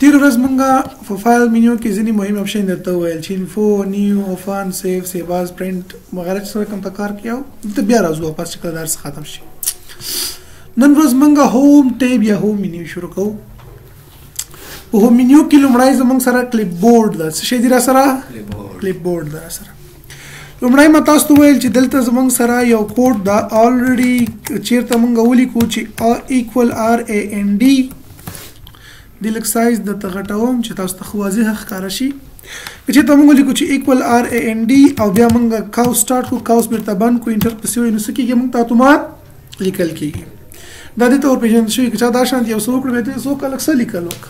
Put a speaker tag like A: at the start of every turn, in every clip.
A: تیر ورځ مونږه په فایل منیو کې ځینې مهم اپشن درته وویل چې انفو نیو اوپن سیو سیو از پرنټ وغیرہ چې سره کوم ته کار کیاو ته بیا راځو واپس چې کله درس ختم شي. نن ورځ مونږه هوم ټیب یا هوم منیو شروع کوو. په هوم منیو کې لومړی زمونږ سره کلیپ بورډ ده. څه شی دی را سره؟ کلیپ بورډ ده را سره. لومړی ما تاسو ته ویل چې دلته زمونږ سره یو کوډ ده الریډي چیرته مونږ ولیکو چې ایکوال آر ای ان ډي د لک سایز د تغټوم چې تاسو ته واضح ښکارا شي چې ته موږ لیکو چې ایکوال آر ای ان ډي او بیا موږ کاو سٹارټ کو کاوس بیرته باندې کو انټر پسې وینو سکیږي موږ ته اتومات لیکل کیږي دا د تور پیژن شوی چې دا شانت یو څوک لري څوک الکس لیکل وک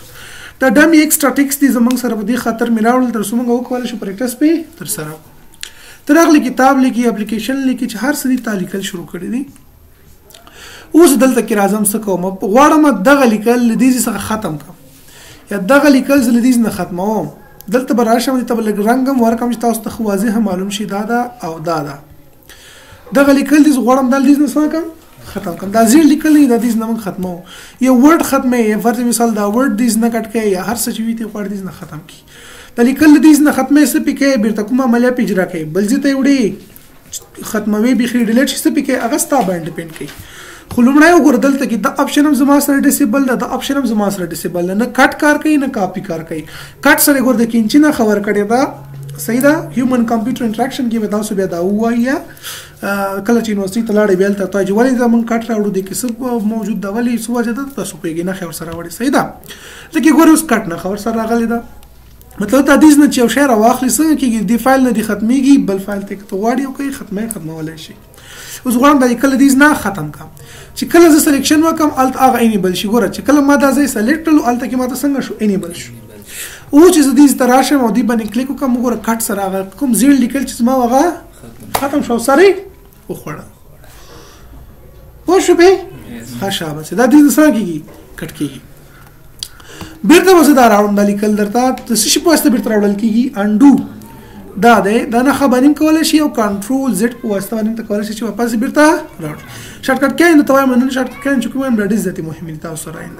A: دا ډم ایکسترا ټیکس دي زمونږ سره په دې خاطر میراول تر څو موږ وکول شو پریکټس په تر سره تر اغلی کتاب لیکي اپلیکیشن لیکي چې هر څه دي تالیکل شروع کړی دي. اوس دلته کې راځم څه کوم غواړم دغه لیکل لدیز څخه ختم کړم یا دغه لیکل لدیز نه ختموم. دلته به راشم ته بل رنګم ورکم چې تاسو ته واضح معلوم شي دا او دا دغه لیکل دي غواړم د لدیز نه څنګه ختم کړم. دا زیر لیکل نه د دې نه ختمو یو ورډ ختمه یا فرض مثال دا ورډ دې نه کټ کې یا هر څه چې وي ته غواړ دې نه ختم کی د لیکل دې نه ختمه څه پکې بیرته کومه عملیه پیجرا کوي بل ځته وړي ختموي به خې ډیلیټ شي څه پکې اغستا باندې ډیپند کوي. خو لومړی وګوره دلته کې د اپشن هم زما سره ډیسیبل ده د اپشن هم زما سره ډیسیبل ده نه کټ کار کوي نه کاپی کار کوي. کټ سره ګور د کینچ نه خبر کړی دا صحیح ده هیومن کمپیوټر انټراکشن کې به تاسو بیا دا وایا کله چې یونیورسيټي ته لاړې بیل ته تاسو ولې زمون کټ راوړو د کې سب موجود دا ولې سو وجه ده تاسو پیګی نه خبر سره وړي صحیح ده لکه ګور اوس کټ نه خبر سره راغلی ده مطلب دا دیز نه چې یو شی راواخلې څنګه کېږي دی فایل نه دی ختميږي بل فایل ته ته واړی او کوي ختمولای شي. اوس غواړم دا کله دیز نه ختم کم چې کله ز سلیکشن وکم الت اغه انیبل شي ګوره چې کله ما دا ځای سلیکټ کړو الت کې ما ته څنګه شو انیبل شو او چې دیز تراشه مو دی باندې کلیک وکم ګوره کټ سره هغه کوم زیر لیکل چې ما وغه ختم شو سری وخوړه پوه شو به خشابه چې دا دیز څنګه کیږي کټ کیږي بیرته وسه دا راوړم د لیکل درته د څه په واسطه بیرته راوړل کیږي انډو دا ده دا نه خبریم کولای شي او کنټرول زد په واسطه باندې کولای شي چې واپس بیرته راوړل شارټکټ کې نو توای منن شارټکټ کې چې کوم د ډیزه مهمه تاسو سره اند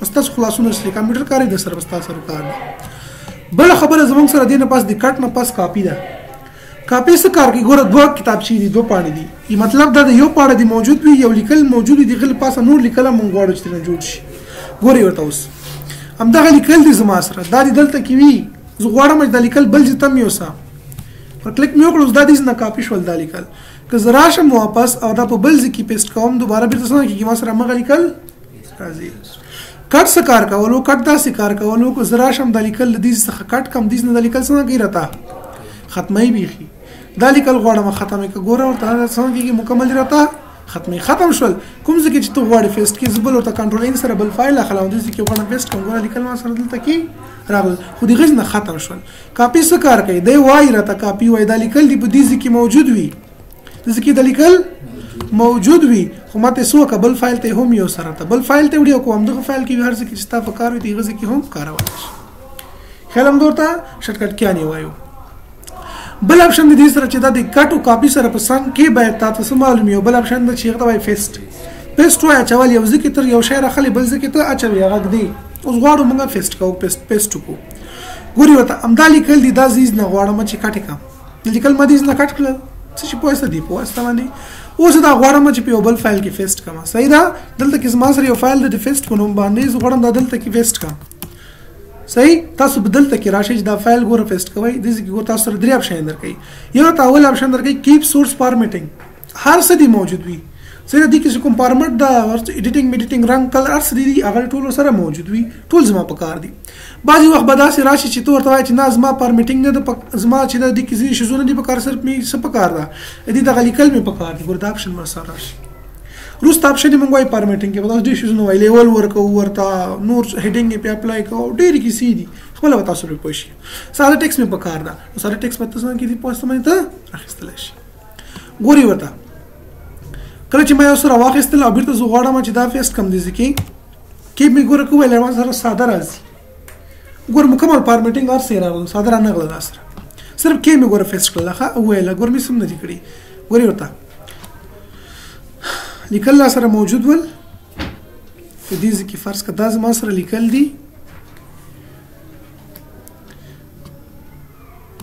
A: بس تاسو خلاصونه چې کمپیوټر کاری د سره بس تاسو سره کار بل خبره زموږ سره دینه پاس د کټ نه پاس کاپی ده کاپی څه کار کوي ګوره دوه کتاب شي دي دوه پاڼې دي ای مطلب دا یو پاڼه دی موجود وي یو لیکل موجود دي غل پاسه نور لیکل مونږ غواړو چې نه جوړ شي ګوري ورته اوس هم دغه لیکل دي زما سره دا دلته کې وی زه غواړم چې د لیکل بل ځته مې وسه پر کلیک مې وکړو دا دې نه کاپی شول دا لیکل که زه راشم واپس او دا په بل ځای کې پیسټ کوم دوباره بیرته څنګه کېږي ما سره مغه لیکل راځي. کټ څه کار کولو کټ داسې کار کولو که زه راشم دا لیکل دې څخه کټ کم دې نه دا لیکل څنګه کوي راته ختمي بیخي دا لیکل غواړم ختمه که ګوره ورته څنګه کېږي مکمل راته ختمي ختم شول کوم ځکه چې ته غواړې فیسټ کې زبل ورته کنټرول ان سره بل فایل اخلم د دې کې غواړم فیسټ کوم ګوره لیکل ما سره دلته کې راغل خو دې غږ نه ختم شول. کاپی څه کار کوي دی وای راته کاپی وای دا لیکل دی په دې کې موجود وي د ځکه د لیکل موجود وي خو ماته سو کبل فایل ته هم یو سره ته بل فایل ته وړي کوم دغه فایل کې هر څه چې تاسو کار وي دغه کې هم کارول شي. خلم دورته شارټکټ کې نه وایو بل اپشن دې سره چې دا د کټ او کاپی سره په څنګه کې باید تاسو معلومي او بل اپشن د چې غوړای پیسټ وای چوال یو ځکه تر یو شی راخلي بل ځکه ته اچوي هغه دی اوس غواړو موږ پیسټ کوو پیسټ کو ګوري وته امدا لیکل دي دا زیز نه غواړم چې کټ کم لیکل ما دې نه کټ کړل څه شي پوهه دي پوهه باندې اوس دا غواړم چې په بل فایل کې پیسټ کما صحیح ده دلته کې زما سره یو فایل د پیسټ په نوم باندې زه غواړم دا دلته کې پیسټ کم صحیح تاسو بدلته کې راشي دا فایل ګوره پیسټ کوي د دې کې تاسو سره درې اپشن درکې یو تاول اپشن درکې کیپ سورس فارمیټینګ هر څه دی موجود وي سره د کې کوم فارمټ دا ایډیټینګ میډیټینګ رنګ کلر ارس دي هغه ټول سره موجود وي ټول زما په کار دي بعضي وخت به داسې راشي چې تو ورته وایي چې نه زما فارمیټینګ نه د زما چې د کې ځینې شیزونه دي په کار سره مې څه په کار ده دې د غلیکل مې په کار دي ګور دا اپشن مر سره راشي روست اپشن موږ وایي فارمیټینګ کې به داسې شیزونه وایي لیول ورکو ورته نور هډینګ په اپلای کوو ډېر کې سي دي خپل وتا سره پوښي ساده ټیکس مې په کار ده ساده ټیکس په تاسو کې دي پوسټ مې ته راخستل شي ګوري وته کله چې ما یو سره واخیستل او بیرته زه غواړم چې دا فیسټ کم دي ځکه کې مې ګوره کوی له ما سره ساده راځي ګور مکمل فارمیټینګ اور سره راغله ساده نه غلا سره صرف کې مې ګوره فیسټ کړل ښه ویل ګور مې سم نه دي کړی ګوري ورته لیکل سره موجود ول په دې ځکه فرض کړه دا ما سره لیکل دي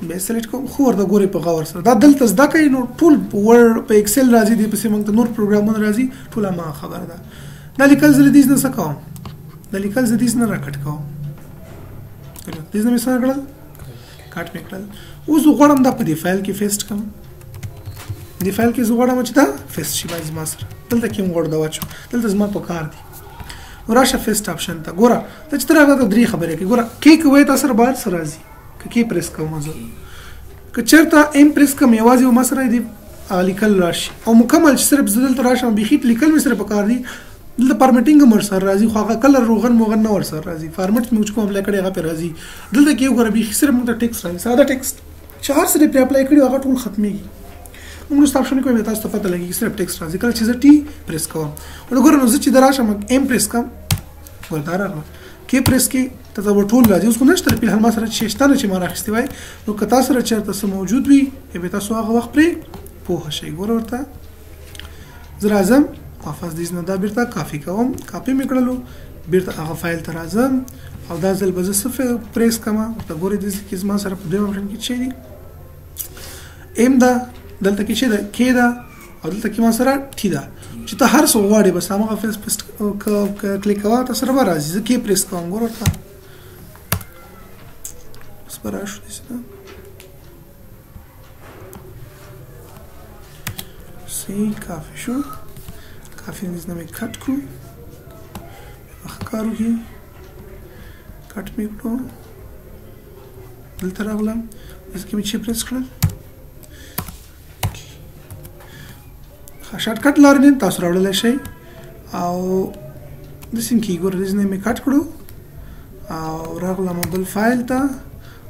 A: به سلیکټ کوم خو ورته ګوري په غور سره دا دلته زده کوي نو ټول ورډ په ایکسل راځي د پسې موږ ته نور پروګرامونه راځي ټول ما خبر ده دا لیکل زه دې نه سکوم دا لیکل زه دې نه راکټ کوم دې نه مثال کړل کټ میکړل اوس غواړم دا په دې فایل کې پیسټ کوم دې فایل کې زه غواړم چې دا پیسټ شي باندې ما سره دلته کې موږ ورته واچو دلته زما په کار دي راشه پیسټ اپشن ته ګوره دا چې تر هغه درې خبرې کوي ګوره کې کوي تاسو سره بار سره راځي کې پریس کوم زه که چېرته ایم پریس کوم یوازې ما سره دې لیکل راشي او مکمل چې صرف زه دلته راشم بيخي لیکل مې سره په کار دي دلته فارمیټینګ هم ورسره راځي خو هغه کلر روغن موغن نه ورسره راځي فارمیټ مې چې کوم اپلای کړی هغه پې راځي دلته کې وګوره بيخي صرف موږ ته ټیکسټ راځي ساده ټیکسټ چې هر څه دې پرې اپلای کړي هغه ټول ختمېږي موږ نو آپشن کوم تاسو ته پته لګي صرف ټیکسټ راځي کله چې زه ټي پریس کوم وګوره نو زه چې دراشم ایم پریس کوم ورته راغله کې پریس کې ته ټول راځي اوس کو نشته په هر ما سره چې شتانه چې ما راخستې وای نو که تاسو سره چېرته څه موجود وي به تاسو هغه وخت پرې پوه شئ ګوره ورته زه راځم واپس دې نه دا بیرته کافي کوم کاپي مې کړلو بیرته هغه فایل ته راځم او دا ځل به زه صفر پریس کوم ورته ګورئ دې کې زما سره په دویم اپشن کې څه دي ایم دا دلته کې څه ده کې دا او دلته کې ما سره ټي دا چې ته هر څه غواړې بس هغه پیسټ کلیک کوه تاسو سره به راځي زه کې پریس کوم ګوره ورته بس به راشو داسې ده صحیح کافي شو کافي دې نه مې کټ کړو ښکار وکړي کټ مې کړو دلته راغلم داسې کې مې چې پریس کړل شارټ کټ لارې نه تاسو راوړلی شئ او داسې کې ګوره داسې نه مې کټ کړو او راغلم بل فایل ته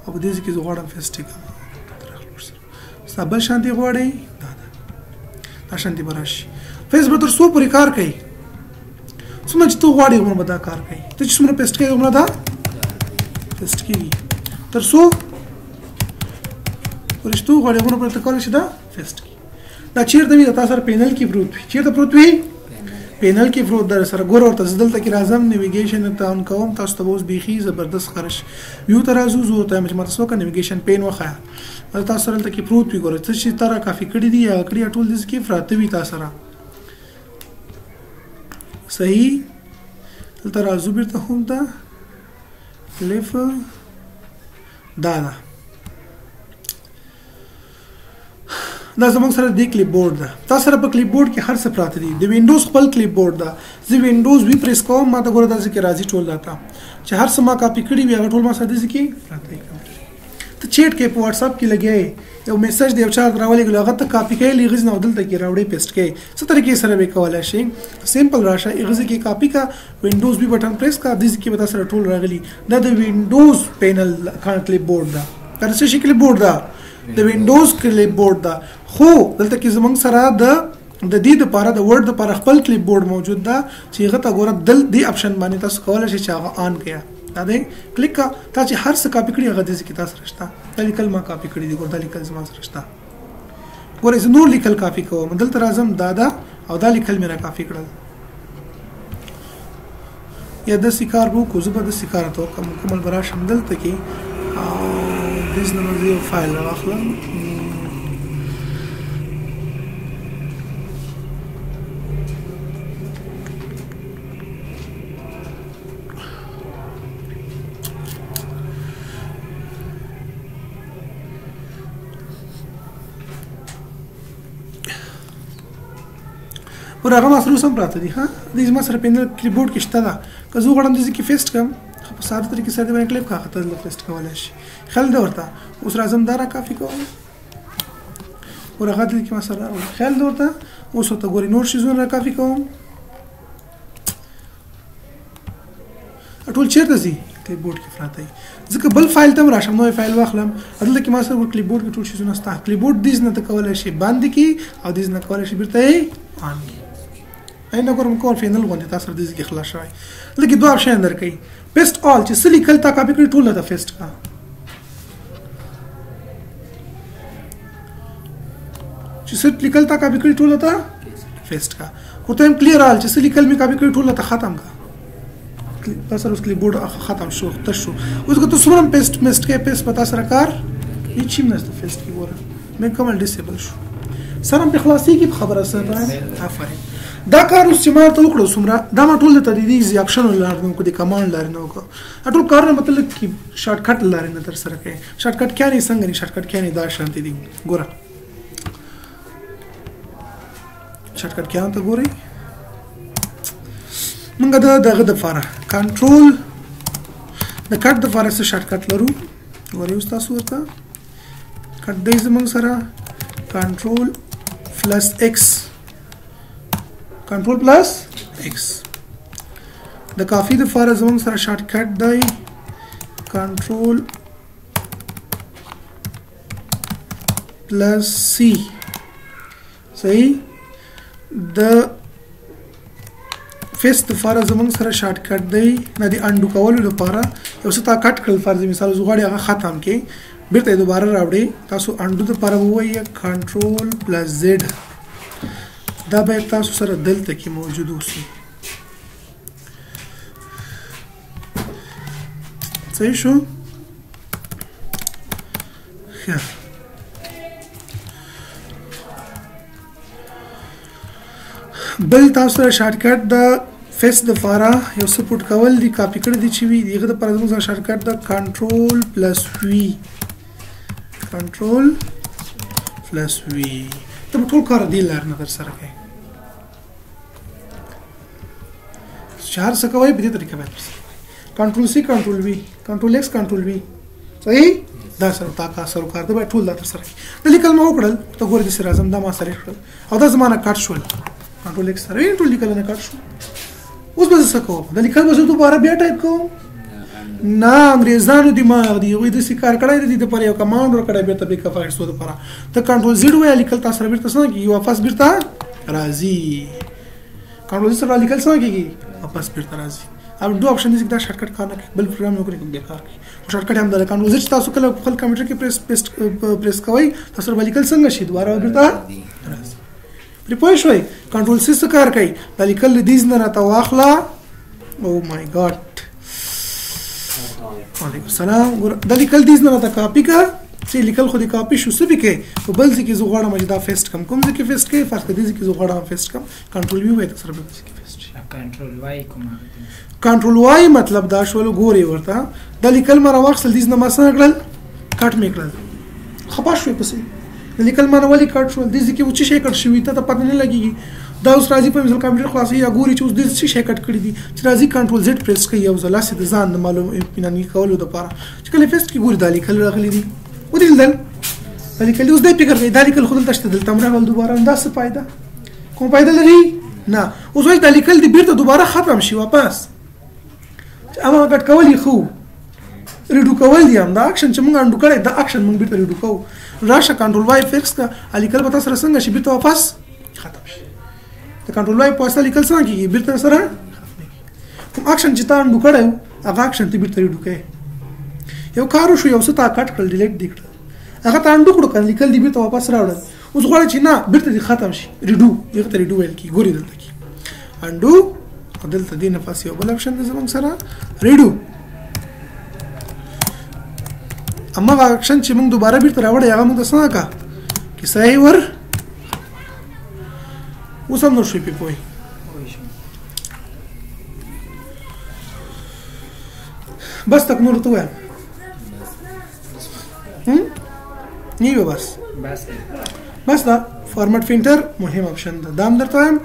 A: او په دې کې زه غواړم پیسټ کړم ستا بل شانتي غواړئ دا شانتي به راشي فیس به تر څو پورې کار کوي څومره چې ته غواړې هغومره به دا کار کوي ته چې څومره پیسټ کوې هغومره دا پیسټ کېږي تر څو پورې چې ته غواړې هغومره پورې ته کولی شي دا پیسټ کړي دا چیرته وي د تاسو سره پینل کې پروت وي چیرته پروت وي پینل کې پروت در سره ګوره ورته زه دلته کې راځم نیویګیشن ته آن کوم تاسو ته به اوس بیخي زبردست خرش ویو ته راځو زه ورته وایم چې ماته څه وکړه نیویګیشن پین وښایه تاسو سره دلته کې پروت وي ګوره څه چې تا را کافي کړي دي هغه کړي ټول داسې کې پراته وي تا سره صحیح دلته راځو بیرته هوم ته لیف دا ده دا زموږ سره د کلیپ بورډ ده تاسو سره په کلیپ بورډ کې هر څه پراته دي د وینډوز خپل کلیپ بورډ ده زه وینډوز وی پریس کوم ما ته ګوره داسې کې راځي ټول داتا چې هر څه ما کاپي کړي وي هغه ټول ما سره داسې کې پراته دي ته چیټ کې په واتس اپ کې لګیې یو میسج دی یو چا راولېږلو هغه ته کاپي کوې لغز نه دلته کې راوړې پیسټ کوې څه طریقې سره به کولی شي سمپل راشه هغه کې کاپي کا وینډوز وی بټن پریس کا دې کې به تاسو سره ټول راغلي دا د وینډوز پینل کلیپ بورډ ده دا څه شي کلیپ بورډ ده د وینډوز کلیپ بورډ ده خو دلته کې زمونږ سره د دې لپاره د ورډ لپاره خپل کلیپ بورډ موجود ده چې هغه ته ګوره دل دې اپشن باندې تاسو کولی شئ چې هغه آن کړئ دا دی کلیک کا تا چې هر څه کاپي کړي هغه دې کې تاسو راشته دا لیکل ما کاپي کړي دي ګوره دا لیکل زما سره راشته ګوره زه نور لیکل کاپي کوم دلته راځم دا او دا لیکل مې را کاپي کړل یا د سکار وو کو زه به د سکار ته مکمل براشم دلته کې او دې نه مې یو فایل راخلم ور هغه ما سره سم پراته دي ها د ما سره پینل کیبورډ کې شته دا که زه غواړم دې کې پیسټ کړم په ساده طریقې سره باندې کلیپ کا خطر له پیسټ کولای شي خل دا ورته اوس راځم دا را کافي کوم ور هغه دې کې ما سره خل دا ورته اوس ته ګوري نور شي زونه را کافي کوم ټول چیرته زی کلیبورډ کې پراته دي ځکه بل فایل ته راشم نو فایل واخلم دلته کې ما سره کلیبورډ کې ټول شي زونه ستا کلیبورډ دې نه ته کولای شي باندې کې او دې نه کولای شي بیرته آن اینه ګورم کول فینل غونډه تاسو د دې کې خلاص شوی لکه دوه اپشن درکې پیسټ آل چې سلی کل تا کاپی کړی ټول دا پیسټ کا چې سلی کل تا کاپی کړی ټول دا پیسټ کا کوته هم کلیر آل چې سلی کل می کاپی کړی ټول دا ختم کا تاسو اوس کلیبورډ ختم شو ته شو اوس که تاسو سره پیسټ کې پیسټ پتا سره کار هیڅ شي نشته فیسټ کې ګوره مې کومل ډیسیبل شو سره په خلاصي کې خبره سره افرین دا کار اوس چې ما ته وکړو څومره دا ما ټول ته د دې اپشن لاره نو کو د کمانډ لاره نو کو ټول کارونه مطلب کې شارټ کټ لاره نه تر سره کوي شارټ کټ کاني څنګه نه شارټ کټ کاني دا شانتي دي ګوره شارټ کټ کان ته ګوري موږ دغه د فاره کنټرول د کټ د فاره سره شارټ کټ لرو ګوري اوس تاسو ورته کټ دې زموږ سره کنټرول پلس ایکس کنټرول پلس ایکس د کافي د فاره زموږ سره شارټ کټ دی کنټرول پلس سی صحیح د فیس د فاره زموږ سره شارټ کټ دی نه دی انډو کولو لپاره یو څه تا کټ کړل فرض مثال زغړی هغه ختم کې بیرته دوباره راوړي تاسو انډو د لپاره وایي کنټرول پلس زد دا به تاسو سره دلته کې موجود اوسي صحیح شو ښه بل تاسو سره شارټ کټ د فیس د فاره یو څه پټ کول دي کاپی کړی دي چې وی دغه د پر زموږ شارټ کټ د کنټرول پلس وی کنټرول پلس وی ته ټول کار دی لار نه در سره کوي چار څه کوي په دې طریقه باندې کنټرول سی کنټرول وی کنټرول ایکس کنټرول وی صحیح دا سره تا کا سره کار دی ټول در سره د لیکل ما وکړل ته ګورې د سره اعظم دا ما سره کړل او دا زمانہ کټ شول کنټرول ایکس سره ټول لیکل نه کټ شو اوس به څه کوم د لیکل به زه دوباره بیا ټایپ کوم نه انګریزانو دماغ دی وې د سکار کړای دی د پر یو کمانډ ور کړای به ته به کفایت سو د پر ته کنټرول زیډ وې لیکل تاسو سره بیرته څنګه یو واپس بیرته راځي کنټرول سره لیکل څنګه کیږي واپس بیرته راځي او دوه اپشن دي دا شارټ کټ کار نه کوي بل پروګرام نو کوي به کار کوي شارټ کټ هم د کنټرول زیډ تاسو کله خپل کمپیوټر کې پریس کوي تاسو ور لیکل څنګه شي دوباره بیرته راځي پرې پوه شوي کنټرول سی څه کار کوي دا لیکل د دیز نه راته واخله او مای ګاډ وعلیکم السلام دا لیکل دیز نه راته کاپی کا چې لیکل خو دې کاپی شو سبي کې په بل ځکه زه غواړم چې دا فیسټ کم کوم ځکه فیسټ کې فرق دې ځکه زه غواړم فیسټ کم کنټرول وی وای تاسو به ځکه فیسټ
B: کنټرول وای کوم
A: کنټرول وای مطلب دا شول ګوري ورته دا لیکل مره واخل دیز نه ما سره کړل کټ میکړل خپه شوي پسې لیکل ما نه ولي کټ شو د دې کې و چې شي کټ شوی ته پته نه لګيږي دا اوس راځي په مثال کمپیوټر خلاصي یا ګوري چې اوس د څه شي کټ کړی دي چې راځي کنټرول زد پریس کوي او زلاسه د ځان معلوم اطمینان کولو لپاره چې کله فیسټ کې ګوري دا لیکل راغلي دي ودیل دا لیکل اوس د فکر کوي دا لیکل خود تشته دلته مرغل دوباره دا څه فائدہ کوم فائدہ لري نه اوس وایي دا لیکل دی بیرته دوباره ختم شي واپس اما کټ کولی خو ریډو کول دي هم دا اکشن چې موږ انډو کړی دا اکشن موږ بیرته ریډو کوو راشه کنټرول وای فکس کا لیکل به تاسو څنګه شي بیرته واپس ختم شي د کنټرول وای په واسطه لیکل څنګه کیږي بیرته سره کوم اکشن چې تا انډو کړو هغه اکشن ته بیرته ریډو کوي یو کار شو یو څه تا کټ کړل ډیلیټ دی کړل هغه تا انډو کړو کنه لیکل دی بیرته واپس راوړل اوس غواړي چې نه بیرته ختم شي ریډو یو ته ریډو ویل کی ګوري دلته کی انډو دلته دی نه پاس یو بل اپشن د زمونږ سره ریډو اما اکشن چې موږ دوباره بیرته راوړی هغه موږ د څنګه کا کې صحیح ور اوس هم نو شوي په پوي بس تک نور ته وایم نیو بس دا فارمټ فینټر مهم اپشن ده دام درته وایم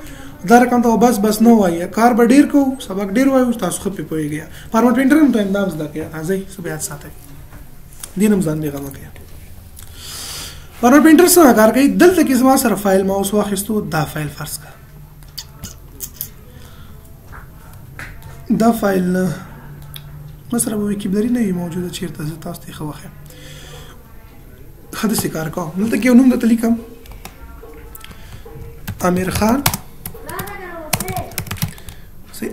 A: دا رقم ته بس نو وایي کار به ډیر کو سبق ډیر وایو تاسو خو په پويږئ فارمټ فینټر هم ته انداز ده کې راځي سبيات ساتي دینم ځان دی غواړم کې فارمټ فینټر سره کار کوي دلته کې زما سره فایل ماوس واخیستو دا فایل فرض کړ دا فایل مثلا ویکیبلری نه موجوده چیرته زه تاسو ته خو واخم خدای کار کوم دلته کې نوم د لیکم امیر خان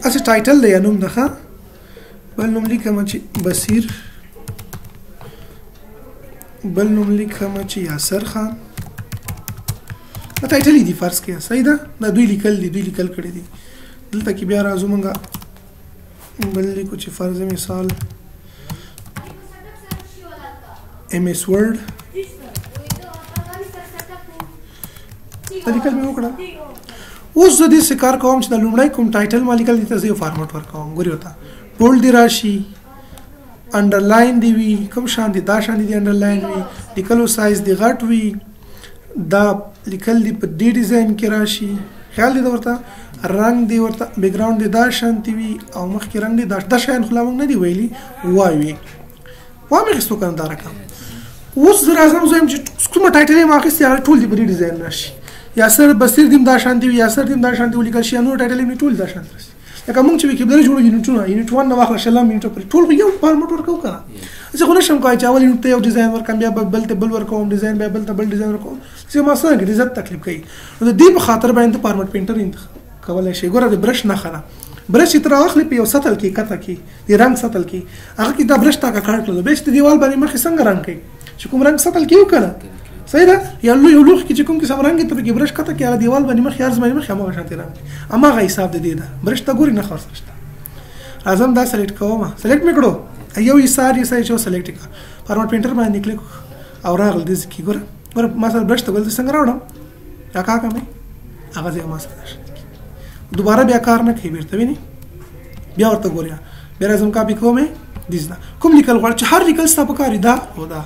A: اصل ټایټل دی نوم ده بل نوم لیکم چې بصیر بل نوم لیکم چې یاسر خان دا ټایټل دی فرض کې صحیح ده دا دوی لیکل کړي دي دلته کې بیا راځو مونږه بل لیکو چې فرض مثال MS Word دا لیکل مې وکړه. اوس زه دې څه کار کوم چې د لومړی کوم ټایټل ما لیکل دي ته زه یو فارمټ ورکوم. ګورې ورته بولډ دې راشي، انډرلاین دی وي، کوم شان دي دا شان دي انډرلاین وي، لیکلو سایز دی غټ وي، دا لیکل دی په دې ډیزاین کې راشي. خیال دې ورته رنگ دی ورته بیک ګراوند دی دا شانتي وي او مخکې رنگ دی دا شان خو لا موږ نه دی ویلي وایي مې اخیستو کنه دا رقم. اوس زه راځم زه یم چې کومه ټایټل یې ما اخیستې هغه ټول دې په دې ډیزاین راشي. یا سر بصیر دې دا شانتي وي، یا سر دې دا شانتي ولیکل شي، نور ټایټل یې ټول دا شانتي راشي. لکه موږ چې ویکیپډیا جوړو یونټ 1 نه واخله شلم یونټ پر ټول یو فارمټ ورکو کنه. زه خو نشم کوی چې اول یونټ ته یو ډیزاین ورکم، بیا بل ته بل ورکوم ډیزاین، بیا بل ته بل ډیزاین ورکوم. چې ما څنګه دې زړه تکلیف کوي. نو د دې په خاطر باندې فارمټ پینټر کولای شي. ګوره د برش نه خنه برش تر اخلي په یو سطل کې کته کې د رنگ سطل کې هغه کې دا برش تا کا کار کړل به چې دیوال باندې مخې څنګه رنگ کوي چې کوم رنگ سطل کې وکړه صحیح ده. یا یو لوخ کې چې کوم قسم رنگ ته کې برش کته کې هغه دیوال باندې مخې ارز باندې مخې هغه شانتي رنگ اما غي حساب دې ده برش ته ګوري نه خرڅ شته. اعظم دا سلیکټ کوم سلیکټ میکړو یو یې ساري چې سلیکټ کا فارمټ پینټر باندې کلیک او راغل دې کې ګوره ما سره برش ته بل څنګه راوړم یا کا کوم هغه ځای ما سره دوباره بیا کار نه کوي بیرته ویني بیا ورته ګوریا بیا راځم کاپی کومه دیزنه کوم لیکل غواړم چې هر لیکل ستاسو په کار دا او دا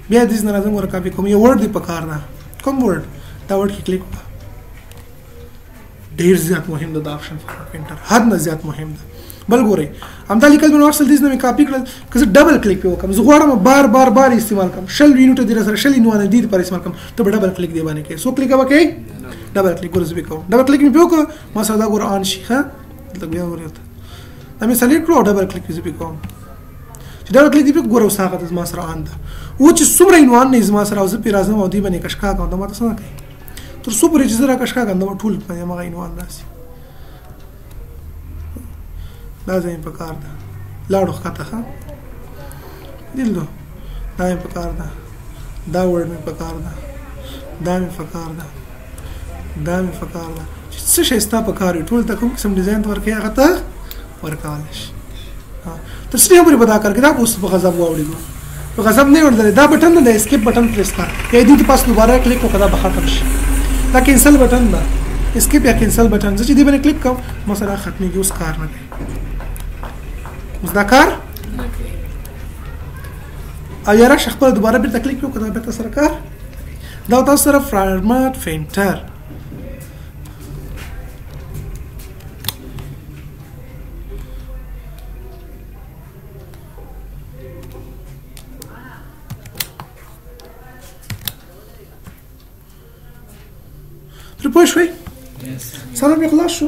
A: بیا دیزنه راځم ور کاپی کوم یو ورډ دی په کار نه کوم ورډ دا ورډ کې کلیک وکړه. ډیر زیات مهم ده دا آپشن فارمټ پینټر حد نه زیات مهم ده. بل ګورئ همدا لیکل مې اصل دیزنه مې کاپی کړل که زه ډبل کلیک وکم زه غواړم بار استعمال کوم شل وینټ دې سره شل نو نه دې پر استعمال کوم ته ډبل کلیک دی باندې کې سو کلیک وکړئ ډبل کلیک ورز وکاو ډبل کلیک مې وکړ ما سره دا ګور آن شي ها لږ بیا ورته دا مې سلیکټ کړو ډبل کلیک وز وکاو چې ډبل کلیک دی ګور اوس هغه ما سره آن ده و چې څومره عنوان نه زما سره اوس په راځم او دی باندې کشکا کوم دا ماته څنګه کوي تر څو پرې چې زرا کشکا کوم دا ټول په ما عنوان راسي دا زين په کار ده لاړو خطه ها دلته دا په کار ده دا ورډ په کار ده دا په کار ده دا مې فکر ده چې څه شي ستا په کار ټول ته کوم قسم ډیزاین ورکې هغه ته ورکول شي. تر څه پورې به دا کار کې دا اوس په غضب واوړي په غضب نه ورته دا بٹن نه اسکیپ بٹن پریس کړه یا دې ته پاس دوباره کلیک وکړه دا به ختم شي. دا کینسل بٹن ده اسکیپ یا کینسل بٹن چې دې باندې کلیک کوم مثلا ختمي کې اوس کار نه کوي اوس دا کار او یاره خپل دوباره به کلیک وکړه به تاسو سره کار دا تاسو سره فارمټ پینټر پوه شوي سلام یې خلاص شو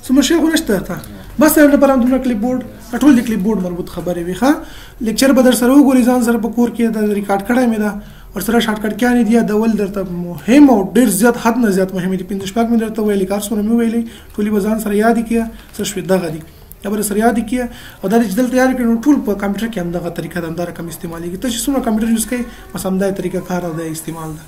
A: څه مشکل خو نشته ته بس یو لپاره دومره کلیپ بورډ ټول د کلیپ بورډ مربوط خبرې وي ښه لیکچر به در سره وګورئ ځان سره په کور کې د ریکارډ کړی مې ده ورسره شارټ کټ کیانې دي ډول درته مهم او ډېر زیات حد نه زیات مهم دي 15 شپږ مې درته ویلي کار سره مې ویلي ټولې به ځان سره یاد کړئ څه شوي دغه دي یا به سره یاد کړئ او دا چې دلته یاد کړئ نو ټول په کمپیوټر کې همدغه طریقه ده همدا رقم استعمالېږي ته چې څومره کمپیوټر یوز کوئ بس همدا طریقه کار او دا استعمال ده